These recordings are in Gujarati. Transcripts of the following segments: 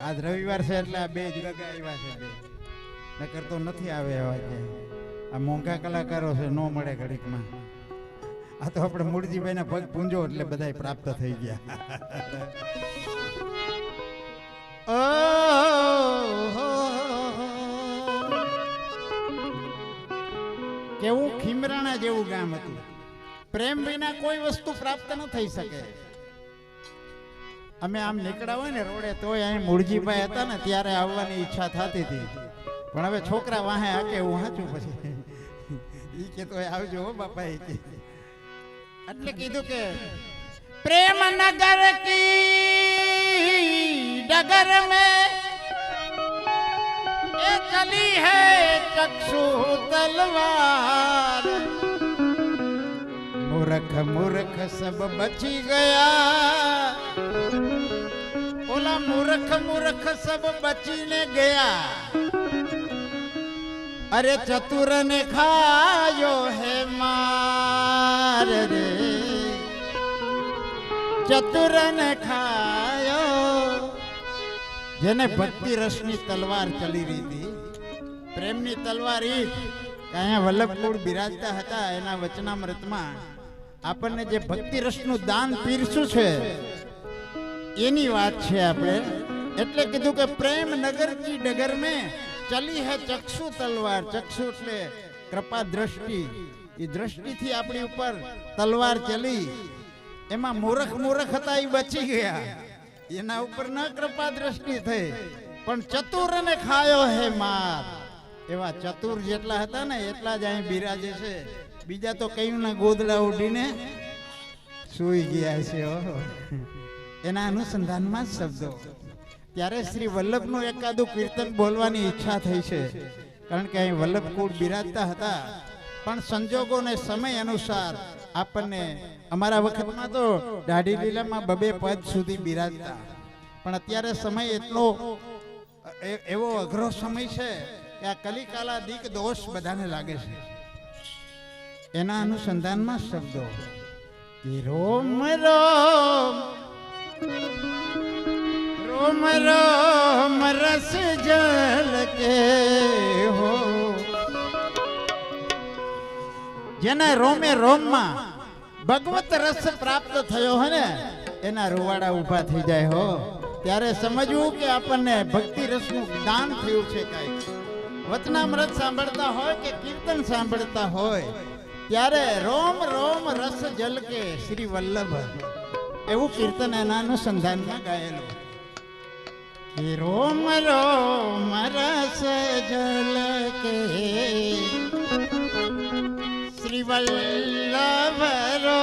આજ રવિવાર છે એટલે આ બે જ ગગા આવ્યા છે બે, નકર તો નથી આવે એવા કે આ મોંઘા કલાકારો છે, નો મળે ઘડીકમાં. આ તો આપણે મૂળજીભાઈના પગ પૂંજો એટલે બધાય પ્રાપ્ત થઈ ગયા. કેવું ખીમરાણા જેવું ગામ હતું. પ્રેમ વિના કોઈ વસ્તુ પ્રાપ્ત ન થઈ શકે. અમે આમ નીકળ્યા હોય ને રોડે તોય અહીં મૂળજીભાઈ હતા ને ત્યારે આવવાની ઈચ્છા થતી હતી, પણ હવે છોકરા વાહે આકે હું હાચું પછી ઈ કે તોય આવજો હો બાપા. ઈ કે એટલે કીધું કે પ્રેમ નગર કી ડगर में એ ચલી है चक्षु तलवार, मूर्ख मूर्ख सब बची गया, ओला मूर्ख मूर्ख सब बचीने गया, अरे चतुर ने खायो है मार रे, चतुर ने खायो. જેને ભક્તિ રસની તલવાર ચલી રહી હતી, પ્રેમની તલવાર ઈ અહીંયા વલ્લભકુળ બિરાજતા હતા. એના વચનામૃતમાં આપણને જે ભક્તિ રસનું દાન પીરસ્યું છે એની વાત છે આપણે. એટલે કીધું કે પ્રેમ નગર કી ડગર में ચલી હે ચક્ષુ તલવાર. ચક્ષુ એટલે કૃપા દ્રષ્ટિ, એ દ્રષ્ટિથી આપણી ઉપર તલવાર ચલી. એમાં મૂર્ખ મૂર્ખ હતા એ બચી ગયા, એના ઉપર ન કૃપા દ્રષ્ટિ થઈ, પણ ચતુર ને ખાયો હે માર. એવા ચતુર જેટલા હતા ને એટલા જ અહીં બિરાજે છે. બીજા તો કયું ના ગોદડા ઉડીને સુઈ ગયા છે. એના અનુસંધાનમાં શબ્દો. ત્યારે શ્રી વલ્લભનું એકાદું કીર્તન બોલવાની ઈચ્છા થઈ છે, કારણ કે અહીં વલ્લભકુળ બિરાજતા હતા. પણ સંજોગોને સમય અનુસાર આપણને, અમારા વખતમાં તો દાઢી લીલામાં 2 પદ સુધી બિરાજતા, પણ અત્યારે સમય એટલો એવો અઘરો સમય છે કે આ કલિકાલા દીક દોષ બધાને લાગે છે. એના અનુસંધાનમાં શબ્દો કે રોમ રોમ રોમ રોમ રસ જલ કે હો. જેના રોમે રોમમાં ભગવત રસ પ્રાપ્ત થયો હોય ને એના રૂવાડા ઉભા થઈ જાય હો. ત્યારે સમજવું કે આપણને ભક્તિ રસનું દાન થયું છે. કાંઈક વચનામૃત સાંભળતા હોય કે કીર્તન સાંભળતા હોય ત્યારે રોમ રોમ રસ જલ કે શ્રી વલ્લભ, એવું કીર્તન એના અનુસંધાનમાં ગાયેલું. રોમ રોમ રસ જલ કે શ્રી વલ્લભ રો.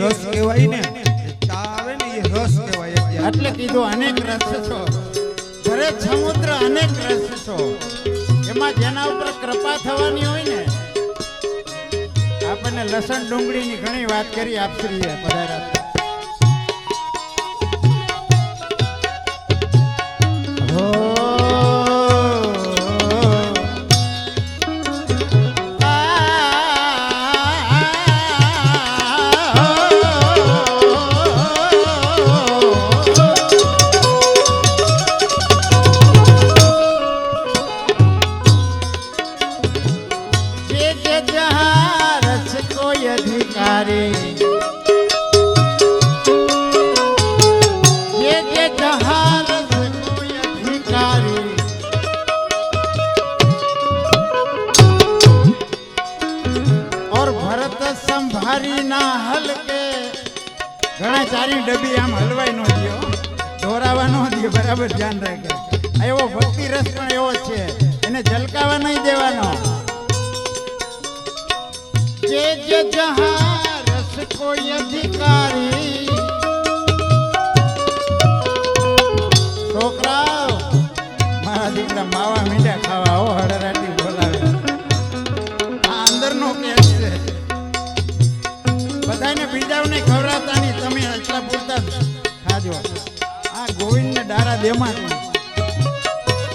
રસ કહેવાય ને, ચા આવે ને એ રસ કહેવાય. એટલે કીધું અનેક રસ છો, દરેક સમુદ્ર અનેક રસ છો. એમાં જેના ઉપર કૃપા થવાની હોય ને, આપણને લસણ ડુંગળીની ઘણી વાત કરી આપશ્રીએ પધાર્યા. संभारी ना हलके घણા ચારી ડબ્બી આમ હલવાઈ નો દિયો, ઢોરાવા નો દિયો, બરાબર ધ્યાન રાખે. એવો ભક્તિ રસ પણ એવો છે, એને ઝલકાવા નહીં દેવાનો. જે જે જહાં રસ કોઈ અધિકારી. છોકરા મારા દીકરા માવા મીંડા ખાવા હો, હળરાટી બોલાવે. આ અંદરનો કેસ છે. બધાને બીજાઓને ખવડાવતા નહીં, તમે એટલા પૂરતા ખાજો. આ ગોવિંદને ડારા દેમાં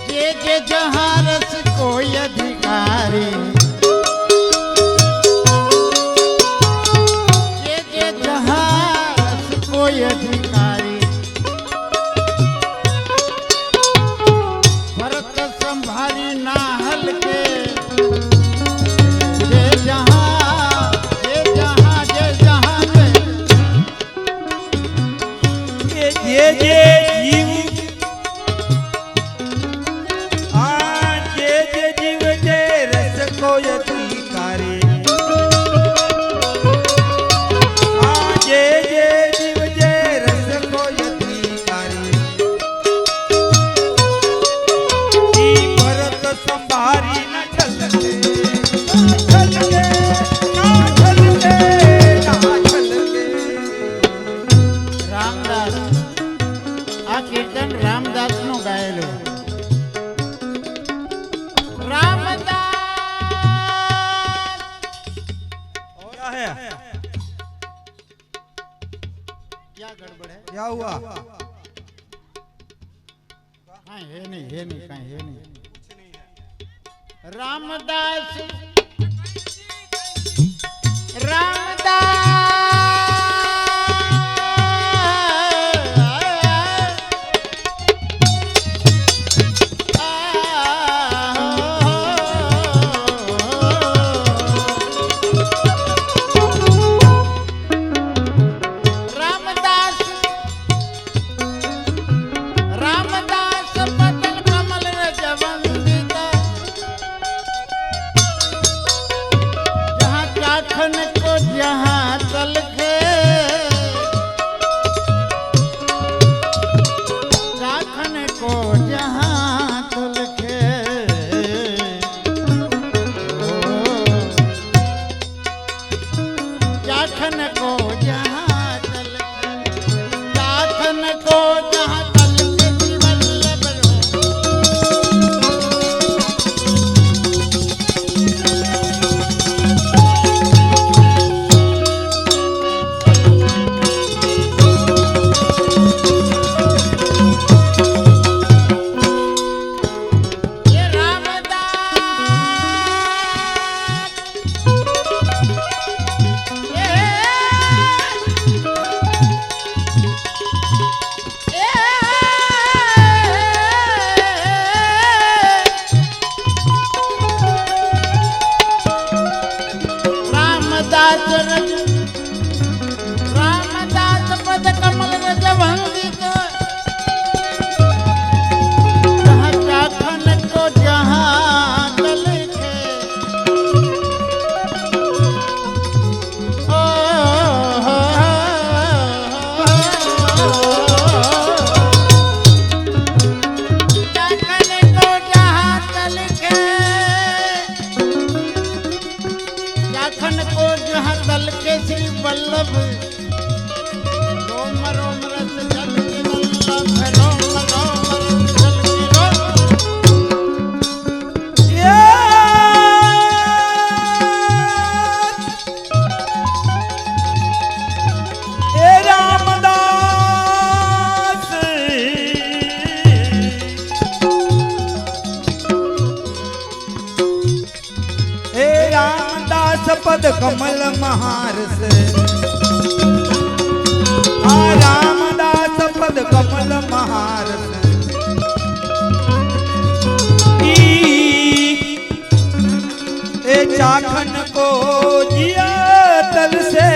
જે જે જહાં રસ કોઈ અધિકારી. જે જે જહાં રસ કોઈ અધિકારી. ભરત સંભારી ના હલકે. જે જહાં જે જહાં જે જહાં જે જે જીવ જે જે જીવ જે રસ કોઈ અધિકારી. જે જે જીવ જે રસ કોઈ અધિકારી. ઈ ભરત સંભારી ન છલકે, છલકે ના છલકે, ના છલકે. રામદાસ, આ કીર્તન રામદાસ નું ગાયેલું. क्या है? क्या गड़बड़ है? क्या हुआ? काई है नहीं, है नहीं, काई है नहीं. रामदास પદ કમલ મહારસ આ રામદાસ પદ કમલ મહારસ ए चाखन को जिया तल से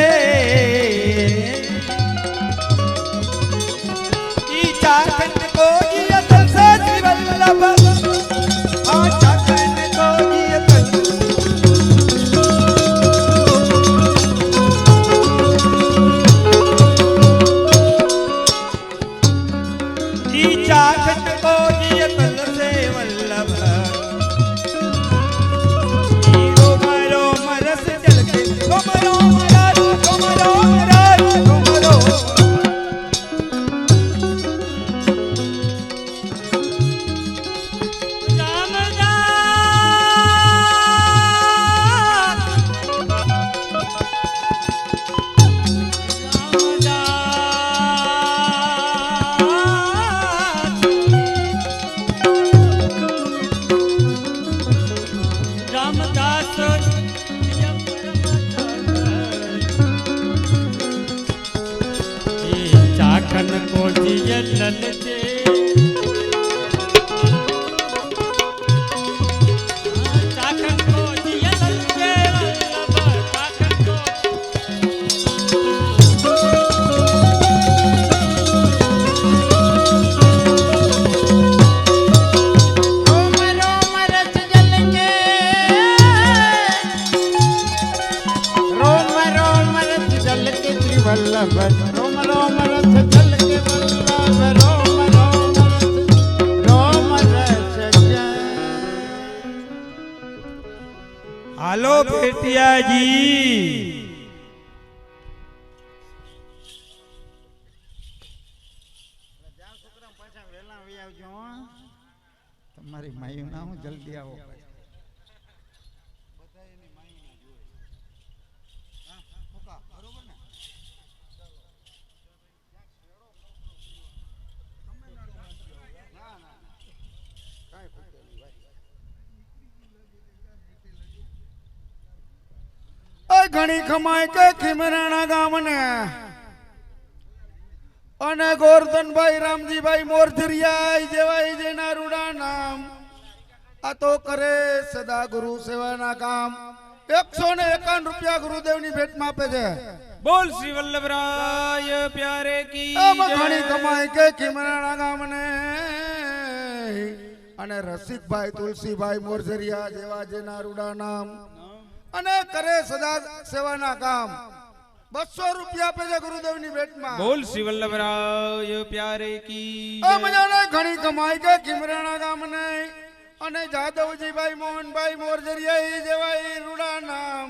चाखन को जिया तल से श्री वल्लभ हाँ चाखन को जिया तल चाखन को जिया तल से वल्लभ चाखन को जिया तल से चाखन को जिया तल से वल्लभ चाखन को रोम रोम रस जल के रोम रोम रस जल के श्री वल्लभ रोम रोम रस जल के वल्लभ रोम रस जल हालो भेटिया जी તમારી માયું ના હું જલ્દી આવો ઘણી ખમાય કે ખીમરાણા ગામને અને ગોરધનભાઈ રામજીભાઈ મોરધરિયા જેવાય જેના રૂડા નામ આ તો કરે સદા ગુરુ સેવાના કામ 151 રૂપિયા ગુરુદેવની ભેટમાં આપે છે बोल श्री वल्लभराय प्यारे की આમાં ઘણી કમાય કે ખીમરાણા ગામને અને રસિકભાઈ તુલસીભાઈ મોરધરિયા જેવા જેના રૂડા નામ અને કરે સદા સેવાના કામ 200 રૂપિયા આપે છે ગુરુદેવની ભેટમાં बोल श्री वल्लभराय प्यारे की આ મજાને ઘણી કમાઈ કે ખીમરાણા ગામને અને જાદવજીભાઈ મોહનભાઈ મોરજરિયા જેવા ઈ રૂડા નામ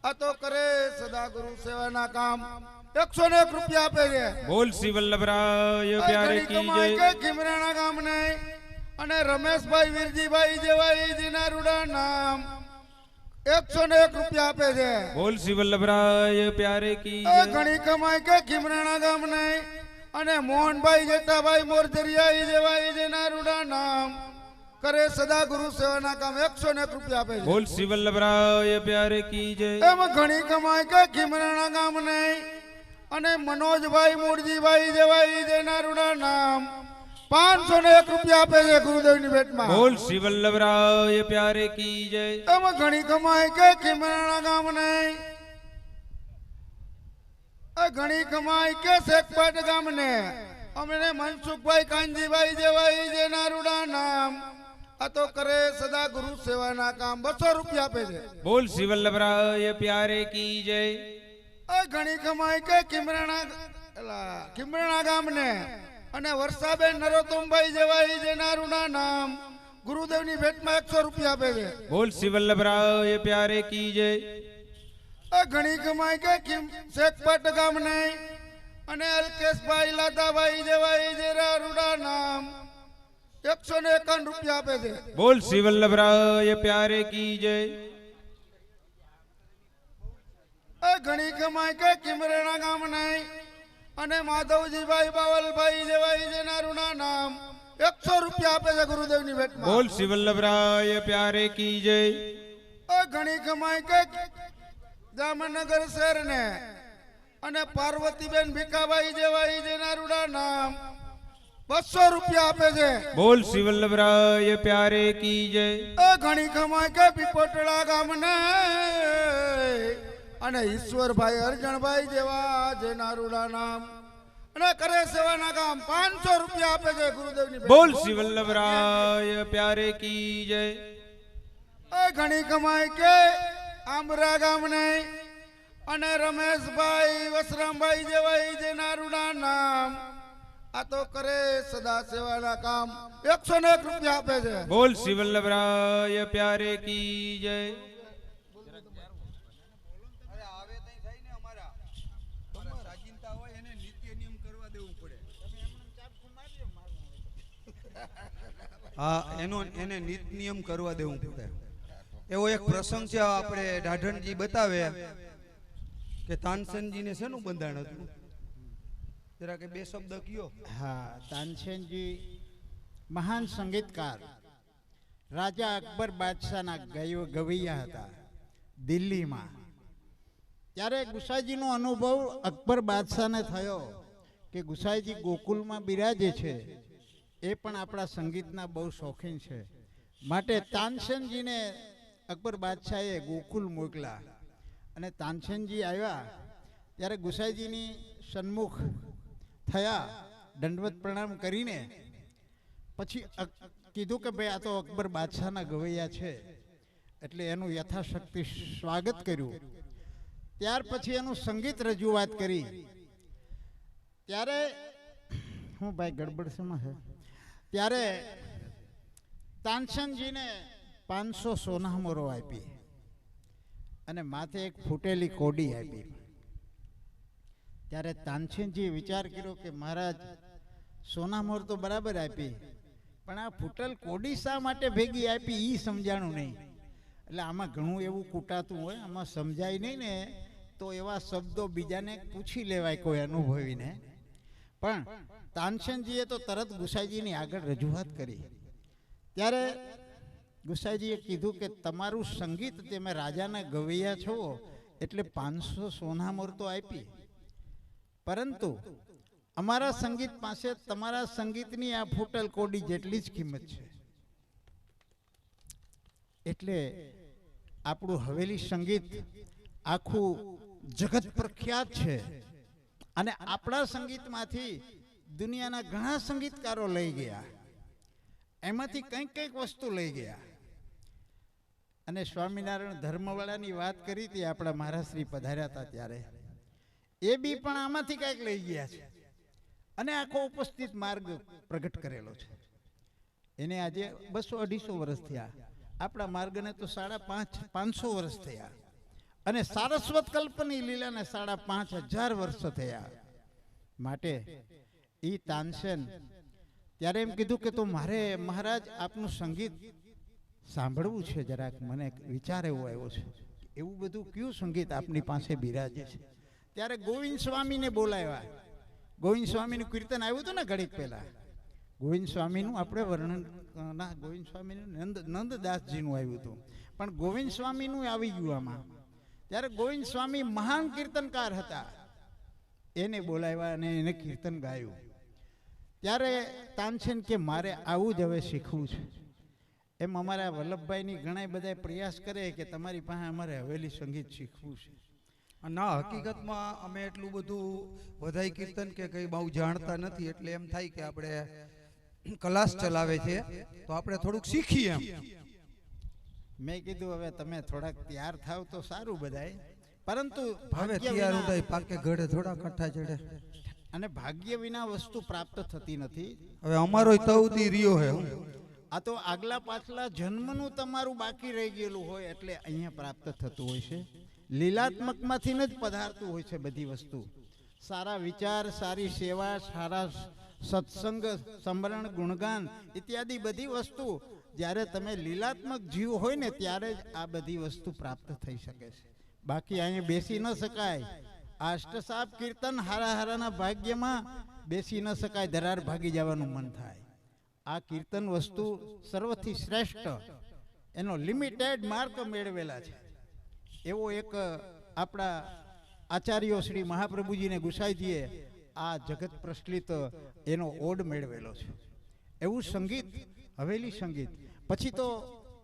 આ તો કરે સદા ગુરુ સેવાના કામ 101 રૂપિયા આપે છે बोल श्री वल्लभराय આ प्यारे ઘણી की કમાઈ जय કે ખીમરાણા ગામને અને રમેશભાઈ વીરજીભાઈ જેવા ઈ જીના રૂડા નામ 101 રૂપિયા આપે છે बोल श्री वल्लभराय प्यारे की આ जय ઘણી કમાઈ કે ખીમરાણા ગામને અને મોહનભાઈ જેઠાભાઈ મોરજરિયા ઈ જેવા ઈ જીના રૂડા નામ કરે સદા ગુરુ સેવાના કામ 101 રૂપિયા આપે છે बोल श्री वल्लभराय प्यारे की जय એમાં ઘણી કમાઈ કે ખીમરાણા ગામને અને મનોજભાઈ મૂળજીભાઈ જેવા ઈ જેના રૂડા નામ 501 રૂપિયા આપે છે ગુરુદેવની ભેટમાં बोल श्री वल्लभराय प्यारे की जय એમાં ઘણી કમાઈ કે ખીમરાણા ગામને આ ઘણી કમાઈ કે શેખપાટ ગામને અમને મનસુખભાઈ કાનજીભાઈ જેવા ઈ જેના રૂડા નામ આ તો કરે સદા ગુરુ સેવાના કામ 200 રૂપિયા આપે છે बोल श्री वल्लभराय प्यारे की जय આ ઘણી કમાઈ કે ખીમરાણા ગામને અને વર્ષાબેન નરોત્તમભાઈ જેવા ઈ જેના રૂડા નામ ગુરુદેવની ભેટમાં 100 રૂપિયા આપે છે बोल श्री वल्लभराय प्यारे की जय આ ઘણી કમાઈ કે શેખપાટ ગામને અને અલ્કેશભાઈ લાદાભાઈ જેવા ઈ જેના રૂડા નામ 151 રૂપિયા આપે છે बोल श्री वल्लभराय प्यारे की जय આ ઘણી કમાઈ કે ખીમરાણા ગામને અને માધવજીભાઈ બાવલભાઈ જેવા ઈ જેના રૂડા નામ 100 રૂપિયા આપે છે ગુરુદેવની ભેટમાં बोल श्री वल्लभराय प्यारे की जय આ ઘણી કમાઈ કે જામનગર શહેરને અને પાર્વતીબેન ભીખાભાઈ જેવા ઈ જેના રૂડા નામ 200 રૂપિયા આપે છે. બોલ શ્રી વલ્લભરાય પ્યારે કી જય. એ ઘણી કમાય કે પીપોટડા ગામને અને ઈશ્વરભાઈ અરજણભાઈ જેવા જેના રૂડા નામ અને કરે સેવાના કામ 500 રૂપિયા આપે છે ગુરુદેવની ભેટ. બોલ શ્રી વલ્લભરાય પ્યારે કી જય. એ ઘણી કમાય કે આંબરા ગામને અને રમેશભાઈ વસરામભાઈ જેવા ઈ જેના રૂડા નામ આ તો કરે સદા સેવાના કામ 101 રૂપિયા આપે છે. બોલ શ્રી વલ્લભરાય પ્યારે કી જય. હા એને નીત નિયમ કરવા દેવું પડે. એવો એક પ્રસંગ છે આપણે ઢાઢણજી બતાવે કે તાનસેનજીને શેનું બંધાણ હતું જરા કે બે શબ્દ કયો. હા, તાનસેનજી મહાન સંગીતકાર રાજા અકબર બાદશાહના ગવૈયા હતા દિલ્હીમાં. ત્યારે ગુસાઈજીનો અનુભવ અકબર બાદશાહને થયો કે ગુસાઈજી ગોકુલમાં બિરાજે છે, એ પણ આપણા સંગીતના બહુ શોખીન છે. માટે તાનસેનજીને અકબર બાદશાહે ગોકુલ મોકલા અને તાનસેનજી આવ્યા ત્યારે ગુસાઈજીની સન્મુખ થયા, દંડવત પ્રણામ કરીને પછી કીધું કે ભાઈ આ તો અકબર બાદશાહના ગવૈયા છે, એટલે એનું યથાશક્તિ સ્વાગત કર્યું. ત્યાર પછી એનું સંગીત રજૂઆત કરી. ત્યારે હું ભાઈ ગડબડ શેમાં છે, ત્યારે તાનસેનજીને 500 સોના મોરો આપી અને માથે એક ફૂટેલી કોડી આપી. ત્યારે તાનસેનજીએ વિચાર કર્યો કે મહારાજ સોના મોર તો બરાબર આપી, પણ આ ફૂટેલ કોડી શા માટે ભેગી આપી એ સમજાણું નહીં. એટલે આમાં ઘણું એવું કૂટાતું હોય, આમાં સમજાય નહીં ને તો એવા શબ્દો બીજાને પૂછી લેવાય કોઈ અનુભવીને. પણ તાનસેનજીએ તો તરત ગુસાઈજીની આગળ રજૂઆત કરી. ત્યારે ગુસાઈજીએ કીધું કે તમારું સંગીત તમે રાજાના ગવૈયા છો એટલે 500 સોના મોર તો આપી, પરંતુ અમારા સંગીત પાસે તમારા સંગીતની આ ફૂટલ કોડી જેટલી જ કિંમત છે. એટલે આપણું હવેલી સંગીત આખું જગત પ્રખ્યાત છે અને આપણા સંગીતમાંથી દુનિયાના ઘણા સંગીતકારો લઈ ગયા, એમાંથી કંઈક કંઈક વસ્તુ લઈ ગયા. અને સ્વામિનારાયણ ધર્મવાળાની વાત કરી હતી, આપણા મહારાજશ્રી પધાર્યા હતા ત્યારે, એ બી પણ આમાંથી કંઈક લઈ ગયા છે અને આખો ઉપસ્થિત માર્ગ પ્રગટ કરેલો છે. એને આજે 200-250 વર્ષ થયા, આપણા માર્ગને તો 550 વર્ષ થયા અને સારસ્વત કલ્પની લીલાને 5500 વર્ષ થયા. માટે ઈ તાનસેન ત્યારે એમ કીધું કે તો મારે મહારાજ આપનું સંગીત સાંભળવું છે, જરાક મને વિચાર એવો આવ્યો છે, એવું બધું કયું સંગીત આપની પાસે બિરાજે છે. ત્યારે ગોવિંદ સ્વામીને બોલાવ્યા. ગોવિંદ સ્વામીનું કીર્તન આવ્યું હતું ને ઘડીક પહેલા, ગોવિંદ સ્વામીનું આપણે વર્ણન ના, ગોવિંદ સ્વામીનું નંદદાસજીનું આવ્યું હતું, પણ ગોવિંદ સ્વામીનું આવી ગયું આમાં. ત્યારે ગોવિંદ સ્વામી મહાન કીર્તનકાર હતા, એને બોલાવ્યા અને એને કીર્તન ગાયું. ત્યારે તાનસેન કે મારે આવું જ હવે શીખવું છે. એમ અમારા વલ્લભભાઈની ઘણા બધા પ્રયાસ કરે કે તમારી પાસે અમારે હવેલી સંગીત શીખવું છે. ના, હકીકતમાં અમે એટલું બધું વધાઈ કીર્તન કે કઈ બહુ જાણતા નથી, એટલે એમ થાય કે આપણે ક્લાસ ચલાવે છે તો આપણે થોડુંક શીખીએ એમ. મેં કીધું હવે તમે થોડાક તૈયાર થાવ તો સારું બધાય, પરંતુ હવે તૈયાર ઉડાય પાકે ઘડે થોડા કઠ્ઠા ચડે અને ભાગ્ય વિના વસ્તુ પ્રાપ્ત થતી નથી. હવે અમારો તવદી રહ્યો હે. આ તો આગલા પાછલા જન્મનું તમારું બાકી રહી ગયેલું હોય એટલે અહીંયા પ્રાપ્ત થતું હોય છે. લીલાત્મકમાંથી જ પધારતું હોય છે બધી વસ્તુ. સારા વિચાર, સારી સેવા, સારા સત્સંગ, સ્મરણ, ગુણગાન ઇત્યાદિ બધી વસ્તુ જ્યારે તમે લીલાત્મક જીવ હોય ને ત્યારે જ આ બધી વસ્તુ પ્રાપ્ત થઈ શકે છે. બાકી અહીંયા બેસી ન શકાય. આ અષ્ટસાપ કીર્તન હારા હારાના ભાગ્યમાં બેસી ન શકાય, ધરાર ભાગી જવાનું મન થાય. આ કીર્તન વસ્તુ સર્વથી શ્રેષ્ઠ, એનો લિમિટેડ માર્ક મેળવેલા છે. એવો એક આપણા આચાર્યો શ્રી મહાપ્રભુજીને ગુસાઈજીએ આ જગત પ્રચલિત એનો ઓડ મેળવેલો છે. એવું સંગીત, હવેલી સંગીત. પછી તો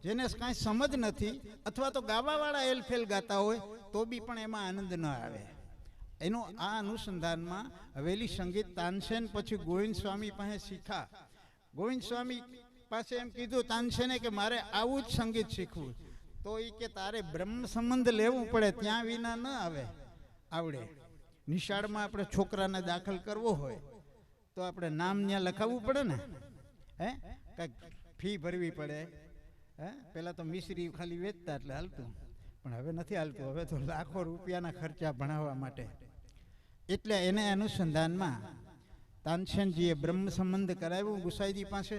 જેને કાંઈ સમજ નથી અથવા તો ગાવાવાળા એલફેલ ગાતા હોય તો બી પણ એમાં આનંદ ન આવે. એનો આ અનુસંધાનમાં હવેલી સંગીત તાનસેન પછી ગોવિંદ સ્વામી પાસે શીખા. ગોવિંદ સ્વામી પાસે એમ કીધું તાનસેને કે મારે આવું જ સંગીત શીખવું. તો એ કે તારે બ્રહ્મ સંબંધ લેવું પડે, ત્યાં વિના ન આવડે. નિશાળમાં આપણે છોકરાને દાખલ કરવો હોય તો આપણે નામ ત્યાં લખાવવું પડે ને, કાંઈક ફી ભરવી પડે. પહેલાં તો મિશ્રી ખાલી વેચતા એટલે હાલતું, પણ હવે નથી હાલતું. હવે તો લાખો રૂપિયાના ખર્ચા ભણાવવા માટે. એટલે એને અનુસંધાનમાં તાનસેનજીએ બ્રહ્મ સંબંધ કરાવ્યું ગુસાઈજી પાસે.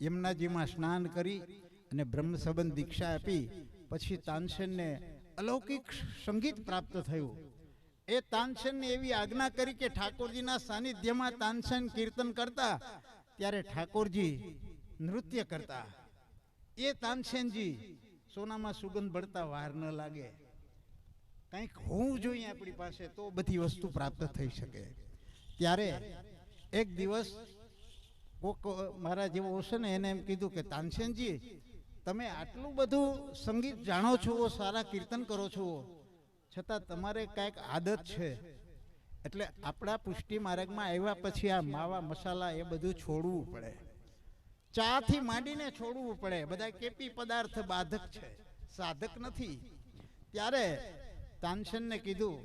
યમુનાજીમાં સ્નાન કરી અને બ્રહ્મ સંબંધ દીક્ષા આપી. પછી તાનસેનને અલૌકિક સંગીત પ્રાપ્ત થયું. એ તાનસેનને એવી આજ્ઞા કરી કે ઠાકોરજીના સાનિધ્યમાં તાનસેન કીર્તન કરતા ત્યારે ઠાકોરજી નૃત્ય કરતા. એ તાનસેનજી સોનામાં સુગંધ બળતા વાર ન લાગે. કંઈક હોવું જોઈએ આપણી પાસે તો બધી વસ્તુ પ્રાપ્ત થઈ શકે. ત્યારે એક દિવસ કોક મારા જેવો હશે ને એને એમ કીધું કે તાનસેનજી તમે આટલું બધું સંગીત જાણો છો, સારા કીર્તન કરો છો, છતાં તમારે કાંઈક આદત છે. એટલે આપણા પુષ્ટિ માર્ગમાં આવ્યા પછી આ માવા મસાલા એ બધું છોડવું પડે. ચાથી માંડીને છોડવું પડે. બધા કેપી પદાર્થ બાધક છે, સાધક નથી. ત્યારે તાનસેનને કીધું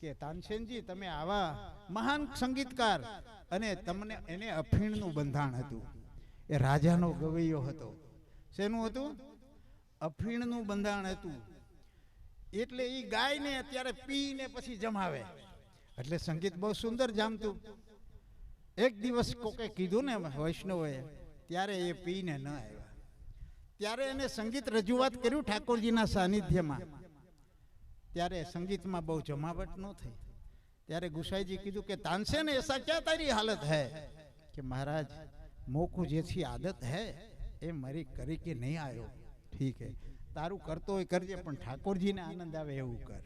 કે તાનસેનજી તમે આવા મહાન સંગીતકાર, અને તમને એને અફીણનું બંધાણ હતું. એ રાજાનો ગવૈયો હતો. શેનું હતું? અફીણનું બંધાણ હતું. એટલે એ ગાયને અત્યારે પીને પછી જમાવે એટલે સંગીત બહુ સુંદર જામતું. એક દિવસ કોકે કીધું ને વૈષ્ણવોએ, ત્યારે એ પીને ન આવ્યા. ત્યારે એને સંગીત રજૂઆત કર્યું ઠાકોરજીના સાનિધ્યમાં. ત્યારે સંગીતમાં બહુ જમાવટ ન થઈ. ત્યારે ગુસાઈજી કીધું કે તાનસેન એસા ક્યાં તારી હાલત હૈ કે મહારાજ મોકો જેથી આદત હૈ એ મારી કરી કે નહીં આવ્યો. ઠીક હે, તારું કરતો હોય કરજે, પણ ઠાકોરજીને આનંદ આવે એવું કર.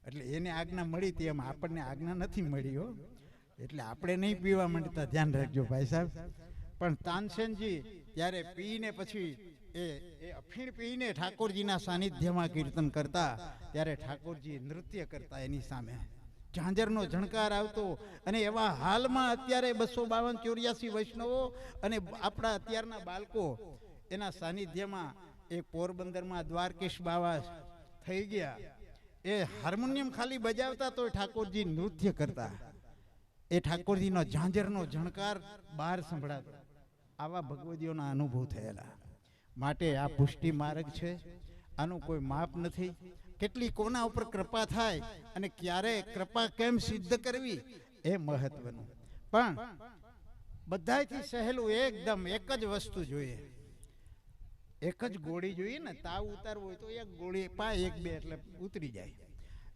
એટલે એને આજ્ઞા મળી હતી, એમ આપણને આજ્ઞા નથી મળી હો. એટલે આપણે નહીં પીવા માંડતા, ધ્યાન રાખજો ભાઈ સાહેબ. પણ તાનસેનજી ત્યારે પીને પછી એ અફીણ પીને ઠાકોરજીના સાનિધ્યમાં કીર્તન કરતા. ત્યારે ઠાકોરજી નૃત્ય કરતા એની સામે. ઝાંઝરનો ઝણકાર આવતો. અને એવા હાલમાં અત્યારે 252-84 વૈષ્ણવો અને આપણા અત્યારના બાળકો એના સાનિધ્યમાં એ પોરબંદરમાં દ્વારકેશ બાવા થઈ ગયા. એ હાર્મોનિયમ ખાલી બજાવતા તો ઠાકોરજી નૃત્ય કરતા. એ ઠાકોરજીનો ઝાંઝરનો ઝણકાર બહાર સંભળાતો. આવા ભગવદીઓના અનુભવ થયેલા. માટે આ પુષ્ટિ માર્ગ છે, આનું કોઈ માપ નથી. કેટલી કોના ઉપર કૃપા થાય અને ક્યારે કૃપા કેમ સિદ્ધ કરવી એ મહત્વનું. પણ બધાયથી સહેલું એકદમ એક જ વસ્તુ જોઈએ. એક જ ગોળી જોઈએ ને, તાવ ઉતારવું હોય તો એક ગોળી પા 1-2 એટલે ઉતરી જાય.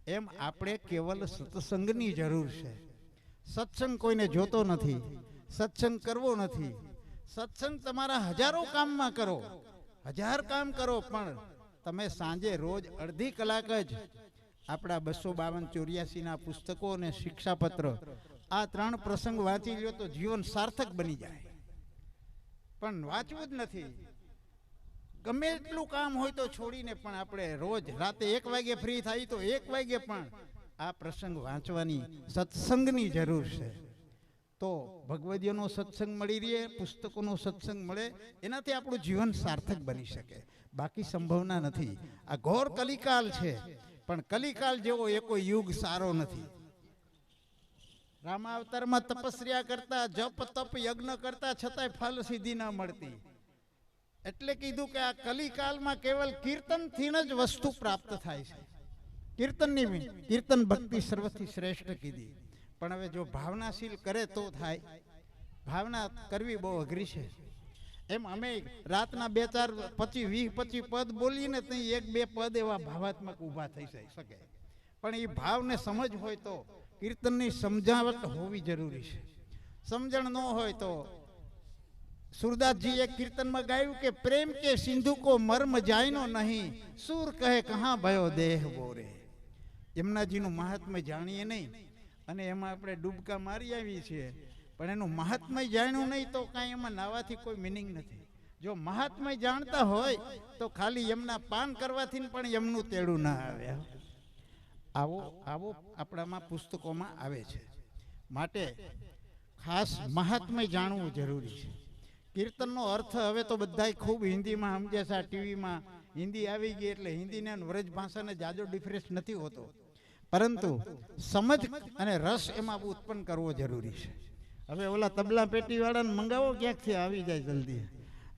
એમ આપણે કેવલ સત્સંગની જરૂર છે. સત્સંગ કોઈને જોતો નથી, સત્સંગ કરવો નથી. સત્સંગ તમારા હજારો કામમાં કરો, 1000 કામ કરો, પણ તમે સાંજે રોજ અડધી કલાક જ આપણા 252-84ના પુસ્તકો અને શિક્ષાપત્ર આ 3 પ્રસંગ વાંચી લ્યો તો જીવન સાર્થક બની જાય. પણ વાંચવું જ નથી. ગમે એટલું કામ હોય તો છોડીને પણ આપણે રોજ રાતે 1 વાગે ફ્રી થાય તો 1 વાગે પણ આ પ્રસંગ વાંચવાની, સત્સંગની જરૂર છે. તો ભગવદીઓનો સત્સંગ મળી રહે, પુસ્તકોનો સત્સંગ મળે, એનાથી આપણું જીવન સાર્થક બની શકે. બાકી સંભાવના નથી. આ ઘોર કલિકાલ છે, પણ કલિકાલ જેવો એ કોઈ યુગ સારો નથી. રામાવતારમાં તપસ્યા કરતા, જપ તપ યજ્ઞ કરતા, છતાંય ફલ સિદ્ધિ ન મળતી. એટલે કીધું કે આ કલિકાલમાં કેવલ કીર્તનથી જ વસ્તુ પ્રાપ્ત થાય છે. કીર્તન ભક્તિ સર્વથી શ્રેષ્ઠ કીધી. પણ હવે જો ભાવનાશીલ કરે તો થાય. ભાવના કરવી બહુ અઘરી છે. એમ અમે રાતના 2-4 25 પદ બોલીને ત્યાં 1-2 પદ એવા ભાવાત્મક ઊભા થઈ શકે. પણ એ ભાવને સમજ હોય તો કીર્તનની સમજાવટ હોવી જરૂરી છે. સમજણ ન હોય તો સુરદાસજી એક કીર્તનમાં ગાયું કે પ્રેમ કે સિંધુ કો મર્મ જાયનો નહીં, સુર કહે કહા ભયો દેહ બોરે. યમુનાજીનું મહાત્મ્ય જાણીએ નહીં અને એમાં આપણે ડૂબકા મારી આવીએ છીએ, પણ એનું મહાત્મ્ય જાણ્યું નહીં તો કાંઈ એમાં નાવાથી કોઈ મિનિંગ નથી. જો મહાત્મ્ય જાણતા હોય તો ખાલી યમના પાન કરવાથી પણ યમનું તેડું ના આવે. આવો આવો આપણામાં પુસ્તકોમાં આવે છે. માટે ખાસ મહાત્મ્ય જાણવું જરૂરી છે. કીર્તનનો અર્થ હવે તો બધાય ખૂબ હિન્દીમાં સમજે છે. આ ટીવીમાં હિન્દી આવી ગઈ એટલે હિન્દીને અને વ્રજ ભાષાને જાજો ડિફરન્સ નથી હોતો, પરંતુ સમજ અને રસ એમાં ઉત્પન્ન કરવો જરૂરી છે. હવે ઓલા તબલા પેટીવાળાને મંગાવો ક્યાંકથી આવી જાય જલ્દી,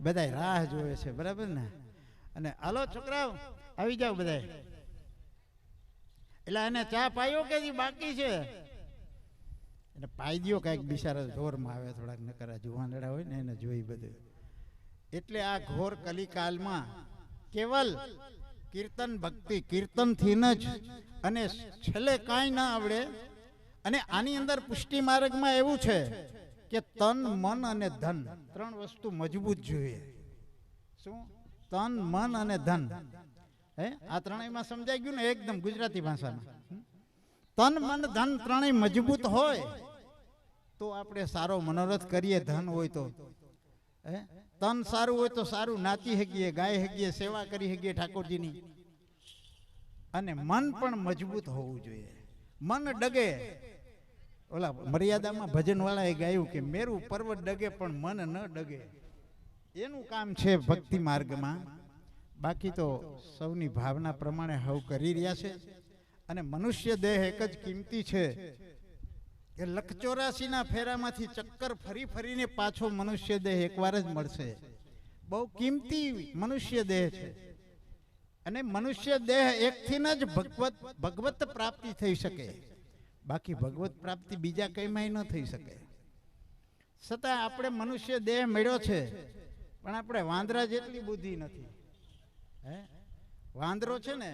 બધાય રાહ જોવે છે, બરાબર ને? અને હાલો છોકરાઓ આવી જાઓ બધાય. એટલે એને ચા પાયો કે બાકી છે? એને પાઈ દો કાંઈક, બિચારા જોરમાં આવે થોડાક, નકરા જુવાનડા હોય ને એને જોઈ બધું. એટલે આ ઘોર કલિકાલમાં કેવલ કીર્તન ભક્તિ, કીર્તનથી જ, અને છેલ્લે કાંઈ ના આવડે. અને આની અંદર પુષ્ટિ માર્ગમાં એવું છે કે તન, મન અને ધન, ત્રણ વસ્તુ મજબૂત જોઈએ. શું? તન, મન અને ધન. હે, આ ત્રણેયમાં સમજાઈ ગયું ને એકદમ ગુજરાતી ભાષામાં? તન, મન, ધન ત્રણેય મજબૂત હોય તો આપણે સારો મનોરથ કરીએ. ધન હોય તો, હે, તન સારું હોય તો સારું નાચી શકીએ, ગાઈ શકીએ, સેવા કરી શકીએ ઠાકોરજીની. અને મન પણ મજબૂત હોવું જોઈએ. મન ડગે, ઓલા મર્યાદામાં ભજન વાળાએ ગાયું કે મેરું પર્વત ડગે પણ મન ન ડગે. એનું કામ છે ભક્તિ માર્ગમાં. બાકી તો સૌની ભાવના પ્રમાણે હવ કરી રહ્યા છે. અને મનુષ્ય દેહ એક જ કિંમતી છે કે 184ના ફેરામાંથી ચક્કર ફરી ફરીને પાછો મનુષ્ય દેહ એકવાર જ મળશે. બહુ કિંમતી મનુષ્ય દેહ છે. અને મનુષ્ય દેહ એકથી જ ભગવત પ્રાપ્તિ થઈ શકે. બાકી ભગવત પ્રાપ્તિ બીજા કઈમાંય ન થઈ શકે. છતાં આપણે મનુષ્ય દેહ મળ્યો છે, પણ આપણે વાંદરા જેટલી બુદ્ધિ નથી. હે, વાંદરો છે ને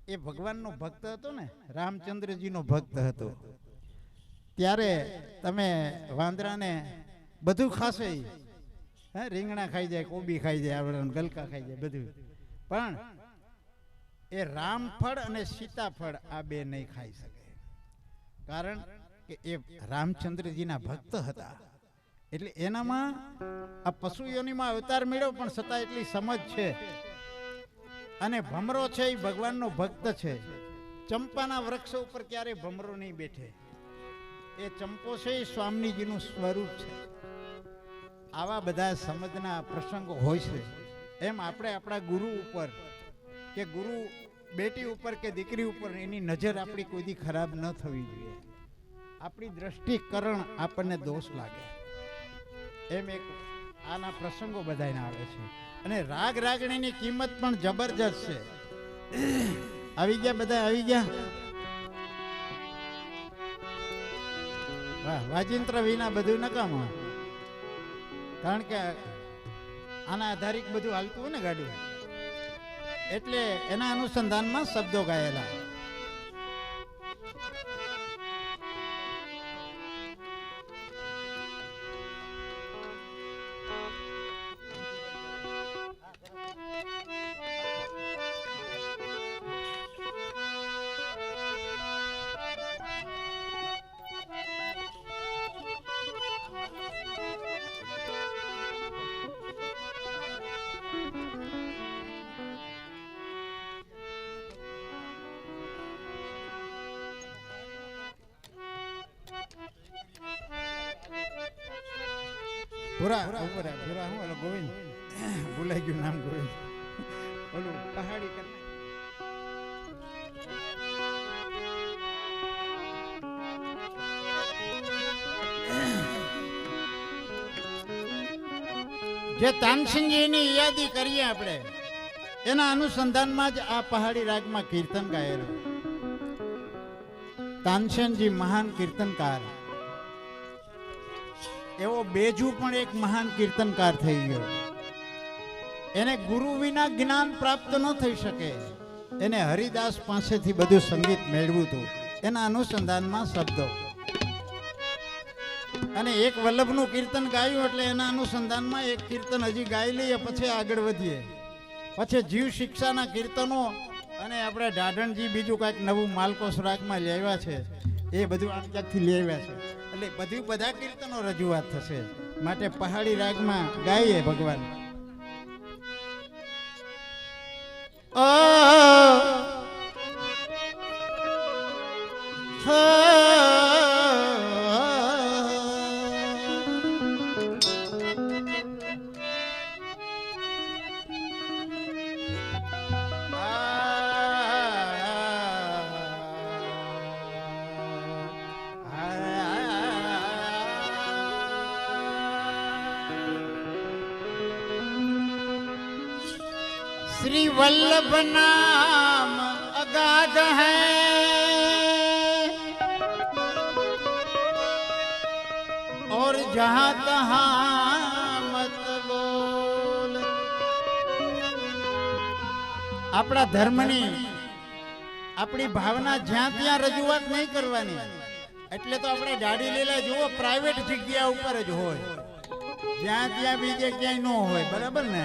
એ ભગવાનનો ભક્ત હતો ને, રામચંદ્રજીનો ભક્ત હતો. ત્યારે તમે વાંદરાને બધું ખાશે, હે, રીંગણા ખાઈ જાય, કોબી ખાઈ જાય, આપણે ગલકા ખાઈ જાય બધું, પણ એ રામફળ અને સીતાફળ આ બે નહીં ખાઈ શકે. કારણ કે એ રામચંદ્રજીના ભક્ત હતા. એટલે એનામાં આ પશુ યોનિમાં અવતાર મળ્યો, પણ છતાં એટલી સમજ છે. અને ભમરો છે એ ભગવાનનો ભક્ત છે. ચંપાના વૃક્ષ ઉપર ક્યારે ભમરો નહીં બેઠે. એ ચંપો છે એ સ્વામીજીનું સ્વરૂપ છે. આવા બધા સમજના પ્રસંગો હોય છે. એમ આપણે આપણા ગુરુ ઉપર કે ગુરુ બેટી ઉપર કે દીકરી ઉપર એની નજર આપણી કોઈ દી ખરાબ ન થવી જોઈએ. આપણી દ્રષ્ટિકરણ આપણને દોષ લાગે. એમ એક આના પ્રસંગો બધાને આવે છે. અને રાગ રાગણીની કિંમત પણ જબરજસ્ત છે. આવી ગયા બધા, આવી ગયા. વાહ, વાજિંત્ર વિના બધું નકામું. કારણ કે આના આધારિત બધું હાલતું હોય ને ગાડી, એટલે એના અનુસંધાનમાં શબ્દો ગાયેલા. પૂરા ઉપર પૂરા હું ઓલો ગોવિંદ ભૂલાઈ ગયું નામ, ગોવિંદ ઓલું પહાડી કરી. જે તાનસિંહજીની યાદી કરીએ આપણે, એના અનુસંધાનમાં જ આ પહાડી રાગમાં કીર્તન ગાયેલું. તાનસેનજી મહાન કીર્તનકાર. એવો બેજુ પણ એક મહાન કીર્તનકાર થઈ ગયો. એને ગુરુ વિના જ્ઞાન પ્રાપ્ત ન થઈ શકે. એને હરિદાસ પાસેથી બધું સંગીત મેળવ્યું હતું. એના અનુસંધાનમાં શબ્દો. અને એક વલ્લભનું કીર્તન ગાયું એટલે એના અનુસંધાનમાં એક કીર્તન હજી ગાઈ લઈએ, પછી આગળ વધીએ. પછી જીવ શિક્ષાના કીર્તનો અને અને આપણે ઢાઢણજી બીજું કાંઈક નવું માલકોસ રાગમાં લેવા છે એ બધું આમ ક્યાંકથી લેવા છે એટલે બધું બધા કીર્તનો રજૂઆત થશે માટે પહાડી રાગમાં ગાઈએ ભગવાન. श्री वल्लभ नाम अगाध है और जहां तहां मत बोल. આપણા ધર્મની આપણી ભાવના જ્યાં ત્યાં રજૂઆત નહીં કરવાની. એટલે તો આપણે દાઢી લીલા જુઓ પ્રાઇવેટ જગ્યા ઉપર જ હોય, જ્યાં ત્યાં બીજે ક્યાંય ન હોય. બરાબર ને?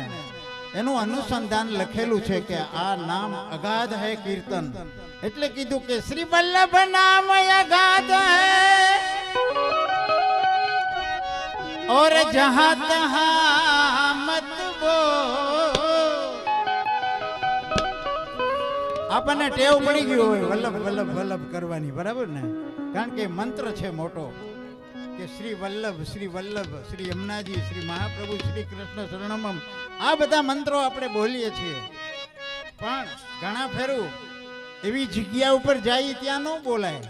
એનું અનુસંધાન લખેલું છે કે આ નામ અગાધ હૈ કીર્તન. એટલે કીધું કે શ્રી વલ્લભ નામ અગાધ હૈ और जहां तहां मत बोल. આપણને ટેવ પડી ગયું હોય વલ્લભ વલ્લભ વલ્લભ કરવાની. બરાબર ને? કારણ કે મંત્ર છે મોટો કે શ્રી વલ્લભ શ્રી યમુનાજી શ્રી મહાપ્રભુ શ્રી કૃષ્ણ શરણમમ. આ બધા મંત્રો આપણે બોલીએ છીએ, પણ ઘણા ફેરું એવી જગ્યા ઉપર જાય ત્યાં ન બોલાય.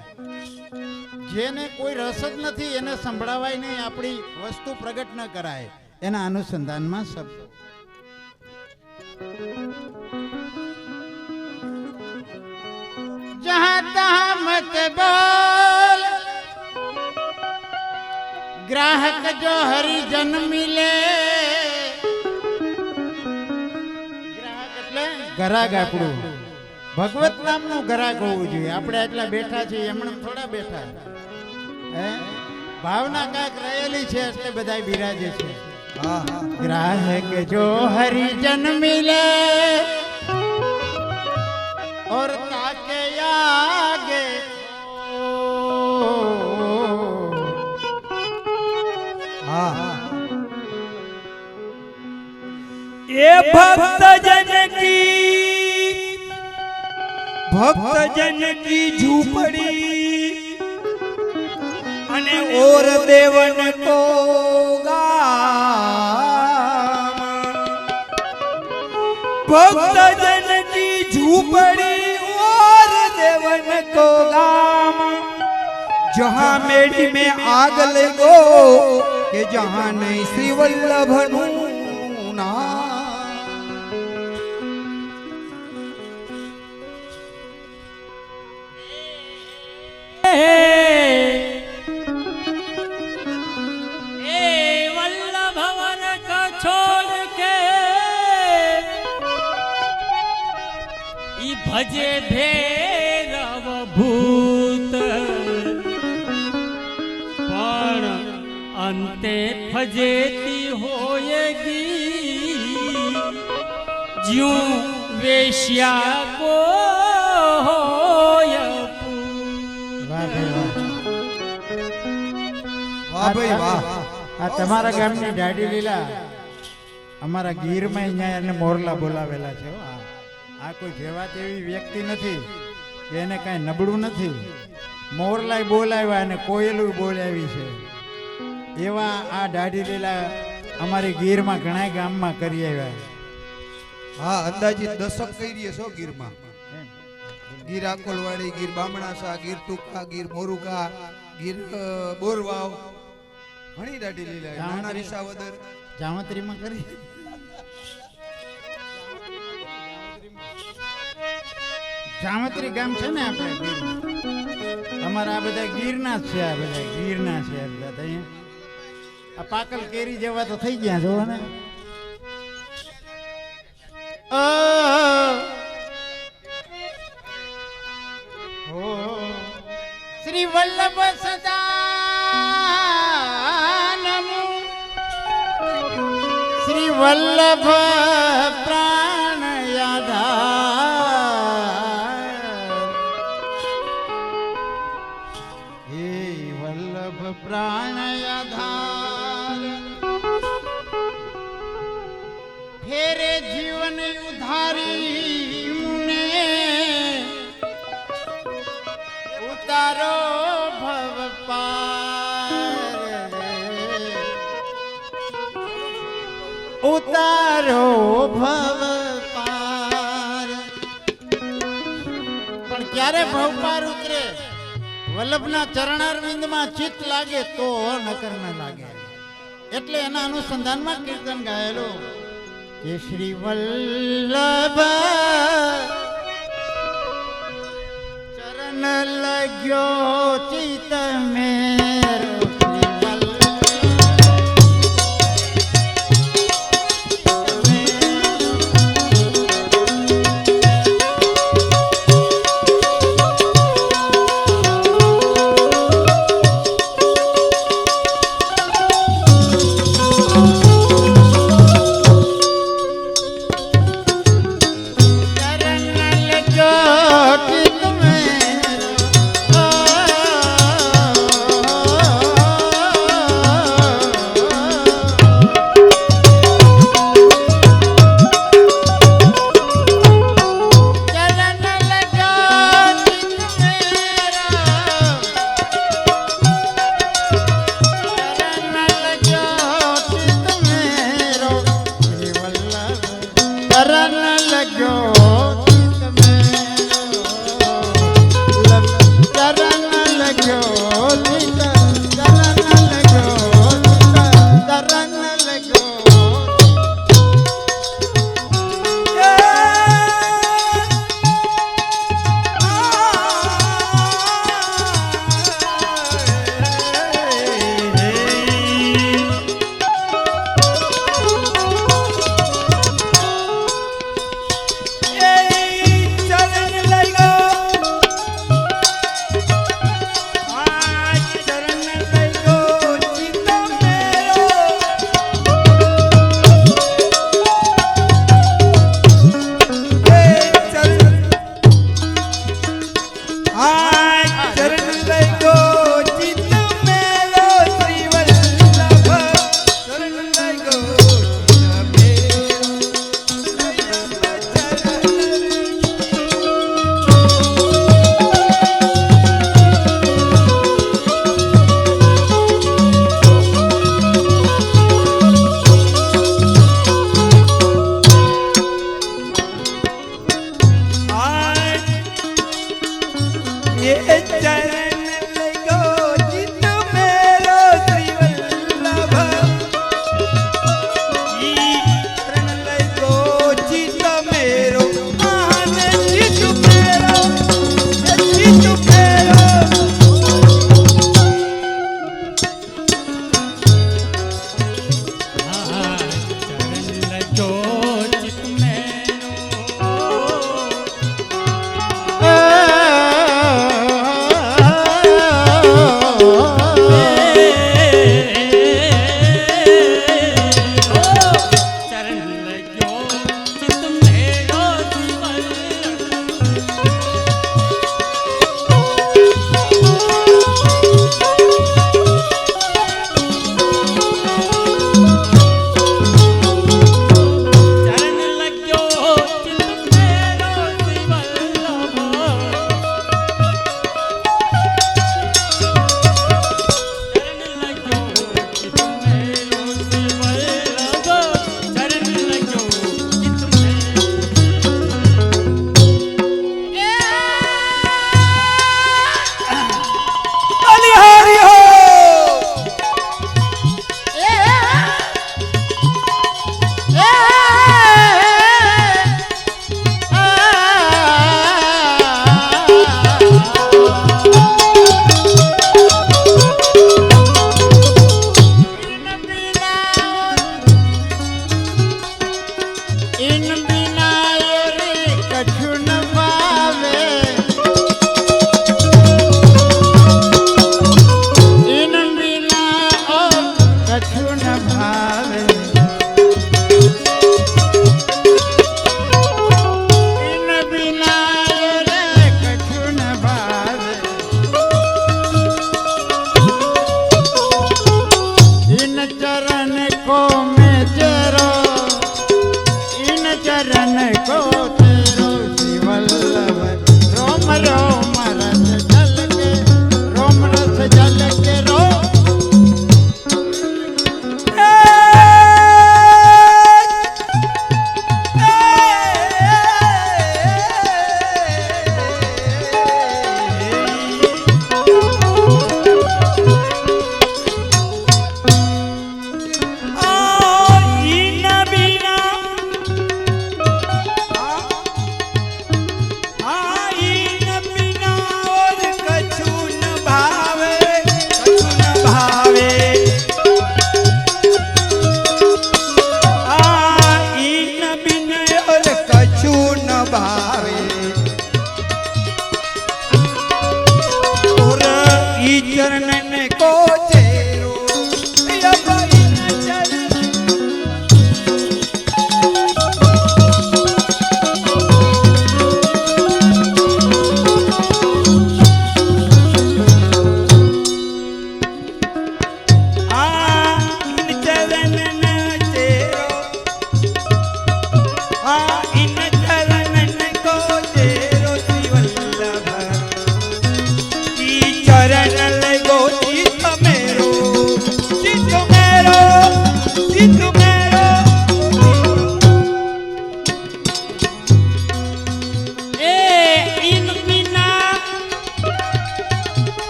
જેને કોઈ રસ જ નથી એને સંભળાવાય નહીં, આપણી વસ્તુ પ્રગટ ન કરાય. એના અનુસંધાનમાં શબ્દ જહાં તહાં મત બોલ ગ્રાહક જો હરિજન મિલે. ગ્રાહક એટલે ગ્રાહક આપણું ભગવત નામનું ગ્રાહક હોવું જોઈએ. આપણે એટલા બેઠા છીએ એમણે થોડા બેઠા, હે ભાવના કાંઈક રહેલી છે એટલે બધા બિરાજે છે. ગ્રાહક જો હરિજન મિલે और ताके आगे ये भक्त जन की झूपड़ी अने और देवन को गाम. भक्त जन की झूपड़ी और देवन को गाम. जहाँ मेरी में आग लगो कि जहाँ नहीं श्री वल्लभ नाम. वल्लभ वन को छोड़ के ई भजे भैरव भूत पण अंते फजेती होएगी ज्यों वेश्या को होय पूत. વાહ ભાઈ વાહ. આ તમારા ગામની દાઢી લીલા અમારા ગીરમાં અહીંયા એને મોરલા બોલાવેલા છે. આ કોઈ જેવા તેવી વ્યક્તિ નથી કે એને કાંઈ નબળું નથી. મોરલાય બોલાવ્યા અને કોયલું બોલાવી છે. એવા આ દાઢી લીલા અમારી ગીરમાં ઘણા ગામમાં કરી આવ્યા. હા, અંદાજિત દશક કરી છો ગીરમાં. ગીર આકોલવાડી, ગીર બામણાસા, ગીર ટુકા, ગીર મોરુકા, ગીર બોરવાવ, ઘણી દાઢી લીલા. નાના વિસાવદર જામત્રીમાં કરી. જામત્રી ગામ છે ને આપણે ગીર, અમારા આ બધા ગીરના જ છે. આ બધા ગીરના છે. અહીંયા આ પાકલ કેરી જેવા તો થઈ ગયા જોવો ને. શ્રી વલ્લભ સદાનમ શ્રી વલ્લભ પ્રાણ યાદા प्राण आधार फेरे जीवन उधारी मुने उतारो भव पार उतारो भव पार પણ ક્યારે ભવ પાર ઉતરે વલ્લભના ચરણારવિંદમાં ચિત્ત લાગે તો નકર ન લાગે એટલે એના અનુસંધાનમાં કીર્તન ગાયેલું કે શ્રી વલ્લભ ચરણ લગ્યો ચિત્ત મેરો શ્રી વલ્લભ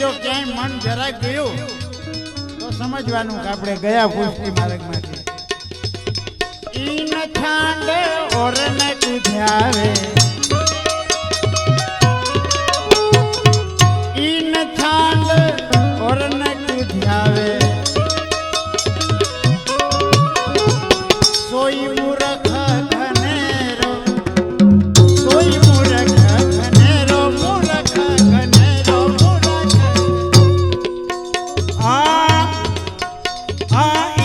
જો ક્યાંય મન જરાક ગયું તો સમજવાનું કે આપણે ગયા પુષ્ટિ માર્ગમાંથી. In છાંડ ઓરન કુધ્યાવે, in છાંડ ઓરન કુધ્યાવે, સોઈ મૂરખ ઘનેરો, સોઈ મૂરખ ઘનેરો, મૂરખ ઘનેરો, મૂરખ.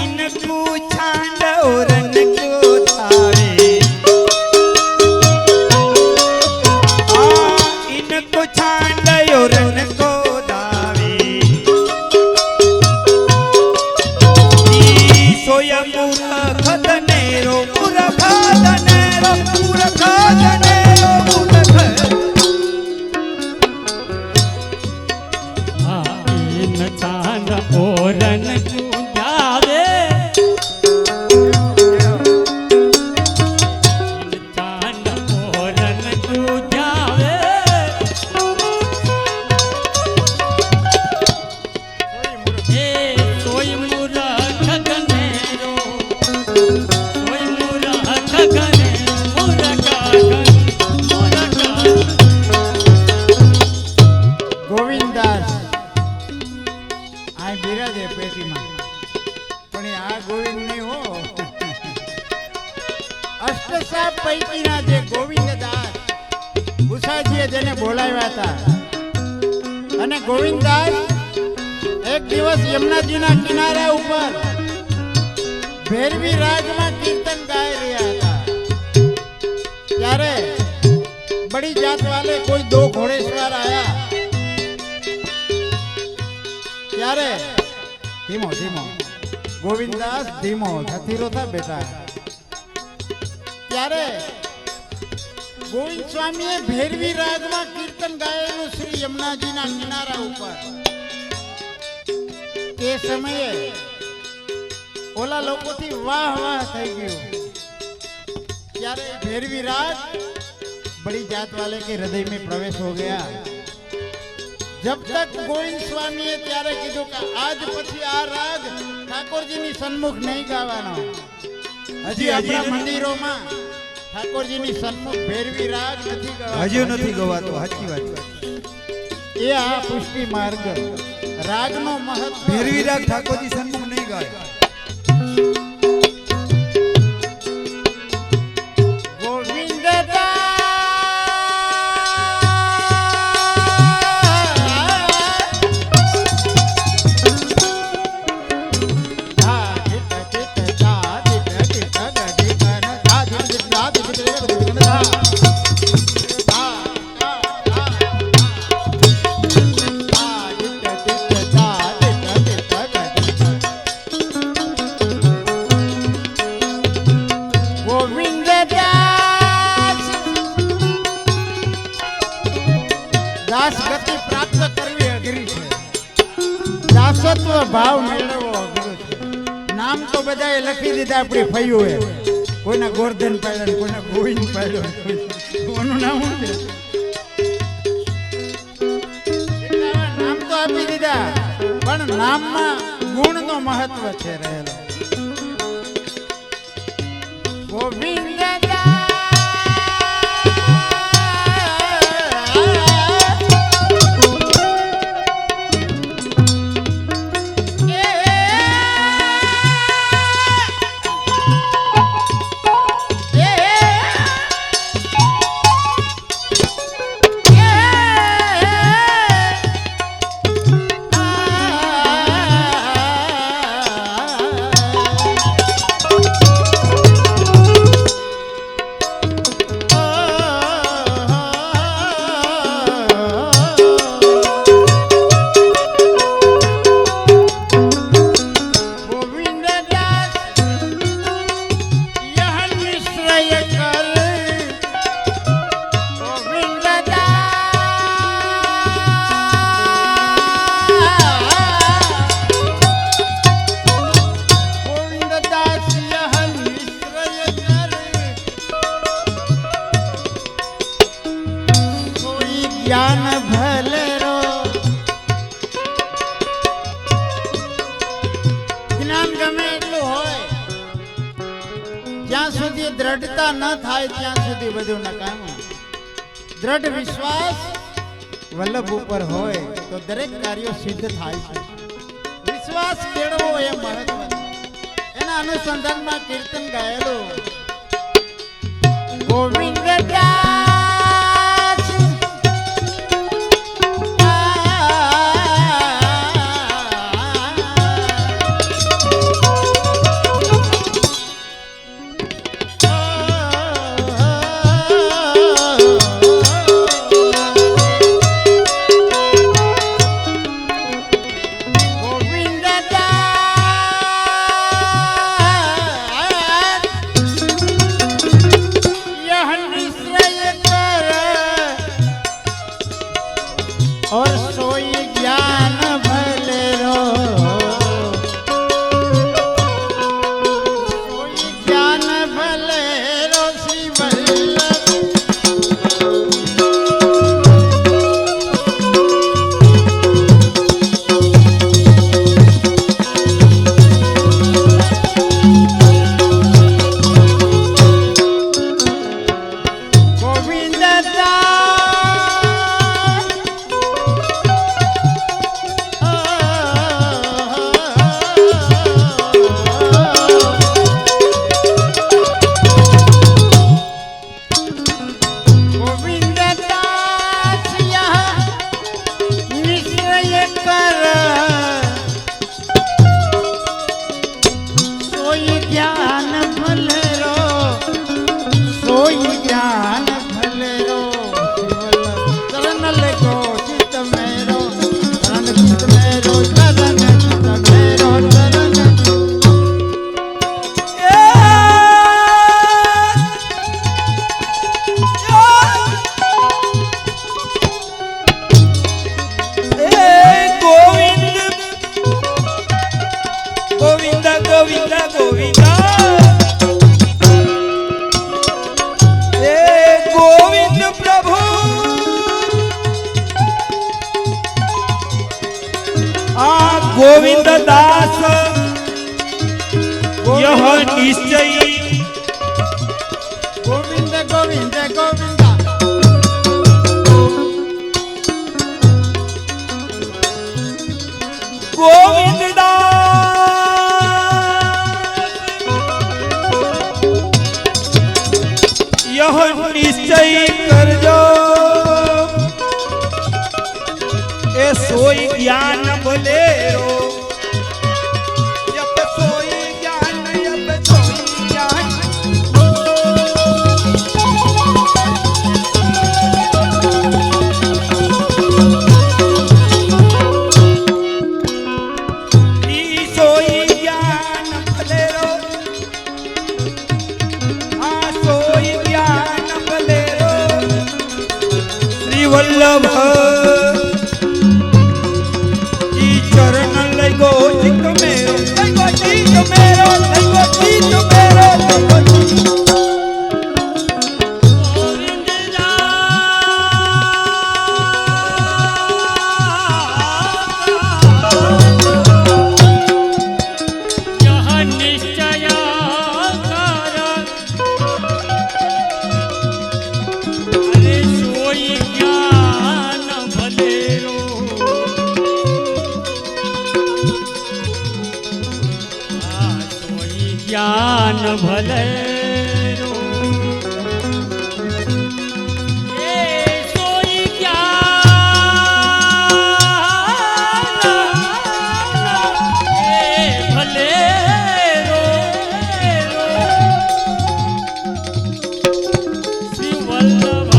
इनको छांड औरन को धावे, इनको छांड औरन को धावे, सोया मूर्ख धनेरो, मूर्ख धनेरो, मूर्ख धनेरो, मूर्ख. इन छांड औरन को धावे, छांड औरन को धावे, ए सोई मूर्ख घनेरो, सोई मूर्ख घनेरो, मूर्ख घन, मूर्ख. ગોવિંદાસ આ બિરાજે પેટીમાં, પણ એ આ ગોવિંદ નહીં હો. અષ્ટસાપ પૈકીના જે ગોવિંદદાસ ગુસાજીએ જેને બોલાવ્યા હતા, અને ગોવિંદદાસ એક દિવસ યમુનાજીના કિનારા ઉપર ભૈરવી રાજમાં કીર્તન ગાઈ રહ્યા હતા. ત્યારે બડી જાત વાલે કોઈ દો ઘોડેસવાર આયા. ત્યારે ધીમો ધીમો ગોવિંદાસ ધીમો થથીરો થા બેટા. ત્યારે ગોવિંદ સ્વામીએ ભૈરવી રાજમાં કીર્તન ગાયેલું શ્રી યમુનાજીના કિનારા ઉપર. તે સમયે ઓલા લોકોથી વાહ વાહ થઈ ગયું. ત્યારે ભૈરવી રાજ बड़ी जात वाले के हृदय में प्रवेश हो गया. जब तक गोविंद स्वामी ए त्यारे कीधुं के आज पछी आ राग ठाकुरजी ની સન્મુખ નહીં ગાવાનો. હજી આપણા મંદિરોમાં ઠાકોરજી ની સન્મુખ ભૈરવી રાગ નથી ગાવાનો. હજી નથી ગવાતો. સાચી વાત. એ આ પુષ્ટિ માર્ગ રાગનો મહત્વ. ભૈરવી રાગ ઠાકોરજી સન્મુખ નહીં ગાય. દાસ ગતિ પ્રાપ્ત કરવી અઘરી છે. દાસત્વ ભાવ મેળવવો અઘરો છે. નામ તો બધાએ લખી દીધા આપણી ફઈઓએ. કોઈના ગોરધન પાડ્યો, કોઈના ગોવિંદ પાડ્યો, કોનું નામ શું છે? એટલા નામ તો આપી દીધા, પણ નામમાં ગુણનો મહત્વ છે રહેલો. ગોવિંદ ज्ञान भलेरो દ્રઢતા ન થાય ત્યાં સુધી બધું નકામું. દ્રઢ વિશ્વાસ વલ્લભ ઉપર હોય તો દરેક કાર્યો સિદ્ધ થાય છે. વિશ્વાસ કેળવો એ મહત્વનું. એના અનુસંધાનમાં કીર્તન ગાયેલું ગોવિંદ દાસ और सोई ज्ञान भले रो, सोई ज्ञान भले रो श्री वल्लभ। गोविंद गोविंद दास यह निश्चय गोविंद गोविंद गोविंद गोविंद दास यह निश्चय करजो ए सोई ज्ञान बोलेरो जब सोई ज्ञान ई सोई ज्ञान बोलेरो आ सोई ज्ञान बोलेरो श्री वल्लभ चरण लगो चित मेरो लगो चित मेरो लगो चित मेरो लगो चित गोविंद यह निश्चय कर अरे सोई ज्ञान भलेरो ज्ञान भले रो ए सोई ज्ञान ए भले रो श्री वल्लभ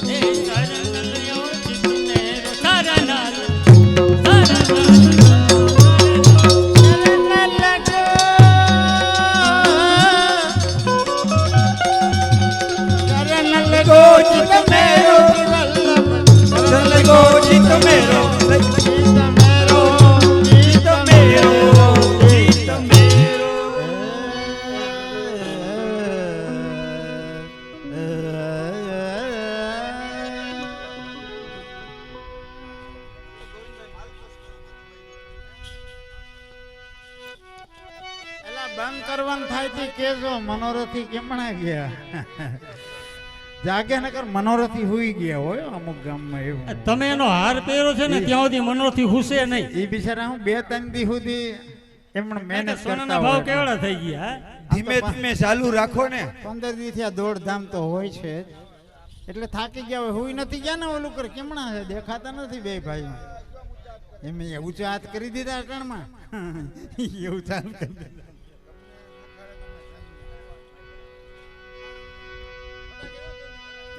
ए शरण लियो चित मेरो शरण બંધ કરવાનું થાય તે કેજો મનોરથી કેમણા ગયા જાગે નકર મનોરથી હુઈ ગયા હોય અમુક ગામમાં એવું તમે એનો હાર પહેર્યો છે ને ત્યાં સુધી મનોથી હુસે નહીં. એ બિચારા હું 2-3 દી સુધી એમણે મહેનત સોનાના કરતા ભાવ હોય કેવડા થઈ ગયા હે? ધીમે ધીમે ચાલુ રાખો ને. 15 દી થી આ દોડધામ તો હોય છે જ. એટલે થાકી ગયા હોય હુઈ નથી ગયા ને ઓલું કર કેમણા છે દેખાતા નથી બે ભાઈ એમ ઊંચા હાથ કરી દીધા અટણમાં એવું ચાલ કરી દીધું.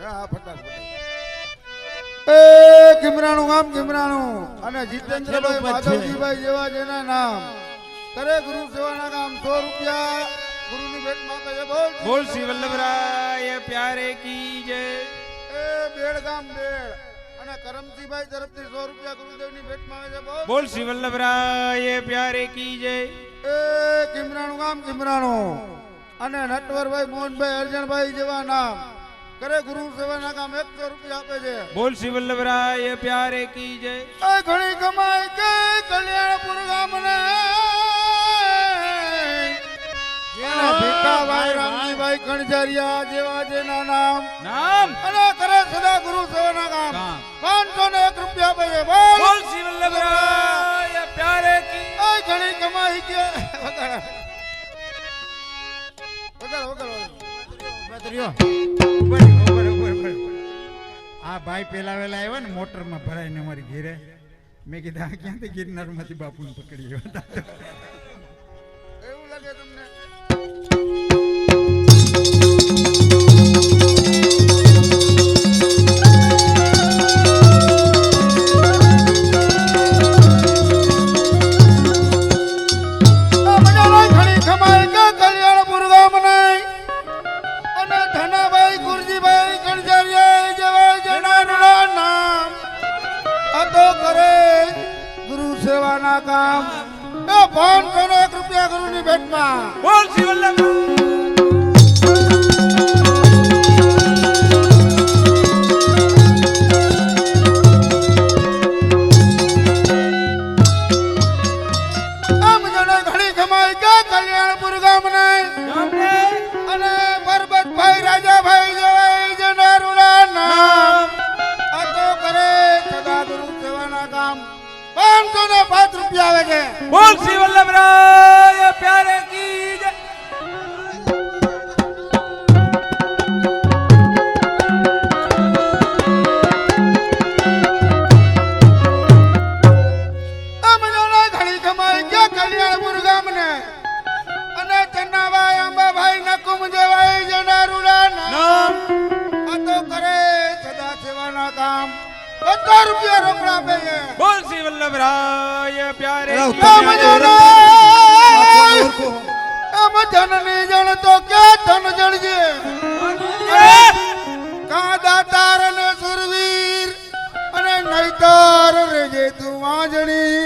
હા, ફટાક ફટાક. એ કિમરાણું ગામ કિમરાણું અને જીતેન્દ્રભાઈ માધવજીભાઈ જેવા જેના નામ કરે ગુરુ સેવાના કામ 100 રૂપિયા ગુરુની ભેટમાં આપે છે. બોલ બોલ શ્રી વલ્લભરાય પ્યારે કી જય. એ બેડ ગામ બેડ અને કરમસિંહભાઈ તરફથી 100 રૂપિયા ગુરુદેવની ભેટમાં આવે છે. બોલ શ્રી વલ્લભરાય પ્યારે કી જય. એ કિમરાણું ગામ કિમરાણું અને નટવરભાઈ મોહનભાઈ અરજણભાઈ જેવા નામ કરે ગુરુ સેવાના કામ 100 રૂપિયા આપે છે. બોલ શ્રી વલ્લભરાય પ્યારે કી જય. એ ઘણી કમાઈ કે કલ્યાણપુર ગામને જેના ભીખાભાઈ રામજીભાઈ કણજારિયા જેવા જેના નામ નામ અને કરે સદા ગુરુ સેવાના કામ કામ. 501 રૂપિયા આપે છે. બોલ બોલ શ્રી વલ્લભરાય પ્યારે કી. એ ઘણી કમાઈ કે વગાડો વગાડો બતરીઓ. ઉભા રહી, ઉભા રહી, ઉભા રહી, ઉભા રહી. આ ભાઈ પેલા વેલા આવ્યા ને મોટરમાં ભરાઈને અમારી ઘેરે મેં કીધું આ ક્યાંથી ગિરનારમાંથી બાપુને પકડી આવ્યા હતા. એવું લાગે તમને સેવાના કામ એ 501 રૂપિયા ગુરુની ભેટમાં. બોલ શ્રી વલ્લભ. આમ જણે ઘણી કમાઈ કે કલ્યાણપુર ગામને અને પરબતભાઈ રાજાભાઈ જેવા જેના રૂડા નામ આ તો કરે સદા ગુરુ સેવાના કામ 505 રૂપિયા આવે છે. બોલ શ્રી વલ્લભરાય પ્યારે કી જય. આમ જણે ઘણી કમાઈ કે કલ્યાણપુર ગામને અને ચન્નાભાઈ અંબાભાઈ નકુમ જેવા જેના રૂડા નામ આ તો કરે સદા સેવાના કામ 50 રૂપિયા રોકડા આપે છે. બોલ શ્રી વલ્લભરાય પ્યારે રાવ, કી આમ જય. જણે આમ જનની જણ તો કે ધન જણજે કા દાતાર અને સુરવીર અને નહીતર રેજે તું વાંજણી